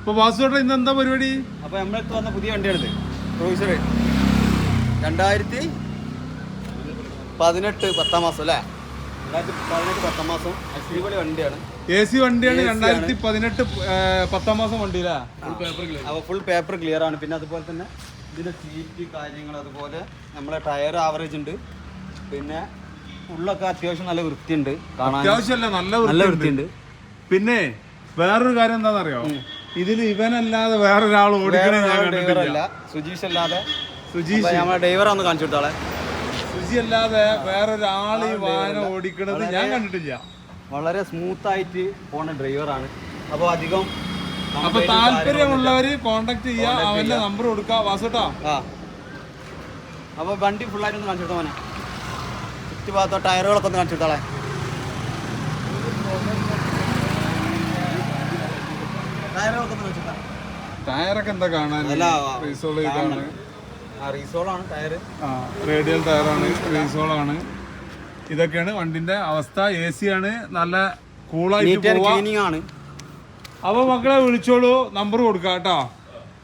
ഇപ്പൊ വാസുവേട്ടൻ ഇന്ന് എന്താ പരിപാടി? അപ്പൊ നമ്മളടുത്ത് വന്ന പുതിയ വണ്ടിയാണിത്, ക്രൂസർ 2018 10 മാസം അല്ലേ? 2018 10 മാസം അടിപൊളി വണ്ടിയാണ്. AC വണ്ടിയാണ്. 2018 10 മാസം വണ്ടി അല്ലേ? അപ്പോൾ ഫുൾ പേപ്പർ ക്ലിയർ ആണ്. പിന്നെ അതുപോലെ തന്നെ ഇതിന്റെ സീറ്റ് കാര്യങ്ങൾ, അതുപോലെ നമ്മളെ ടയർ ആവറേജ് ഉണ്ട്. പിന്നെ ഉള്ളൊക്കെ അത്യാവശ്യം നല്ല വൃത്തിയുണ്ട്, കാണാൻ അത്യാവശ്യമല്ല നല്ല വൃത്തിയുണ്ട്. പിന്നെ വേറൊരു കാര്യം എന്താണെന്നറിയോ, ഇതിൽ ഇവനല്ലാതെ വേറൊരാൾ ഓടിക്കണ ഞാൻ കണ്ടിട്ടില്ല. സുജീഷ് അല്ലാതെ, സുജീഷ് നമ്മളെ ഡ്രൈവറെ ഒന്ന് കാണിച്ചു കൊടുത്താളെ. സുജി അല്ലാതെ വേറൊരാൾ ഈ വാഹനം ഓടിക്കണത് ഞാൻ കണ്ടിട്ടില്ല. വളരെ സ്മൂത്ത് ആയിട്ട് പോണ ഡ്രൈവറാണ്. അപ്പോൾ അധികം അപ്പൊ താല്പര്യമുള്ളവര് കോണ്ടാക്ട് ചെയ്യാ, അവന്റെ നമ്പർ കൊടുക്കുക. വാസുട്ടാ, അപ്പോൾ വണ്ടി ഫുള്ളായിട്ട് ഒന്ന് കാണിച്ചു കൊടുത്താൽ മോനെ. ചുറ്റുഭാഗത്തോ ടയറുകളൊക്കെ ഒന്ന് കാണിച്ചു കൊടുത്താളെ. ടയറൊക്കെ എന്താ കാണാൻ? റീസോൾ ഇതാണ്, റീസോളാണ് ടയർ. റേഡിയൽ ടയറാണ്, റീസോളാണ്. ഇതൊക്കെയാണ് വണ്ടിന്റെ അവസ്ഥ. AC ആണ്, നല്ല കൂളായിട്ട് പോവാ. ആണ്. അപ്പൊ മക്കളെ വിളിച്ചോളൂ, നമ്പർ കൊടുക്കാം കേട്ടോ.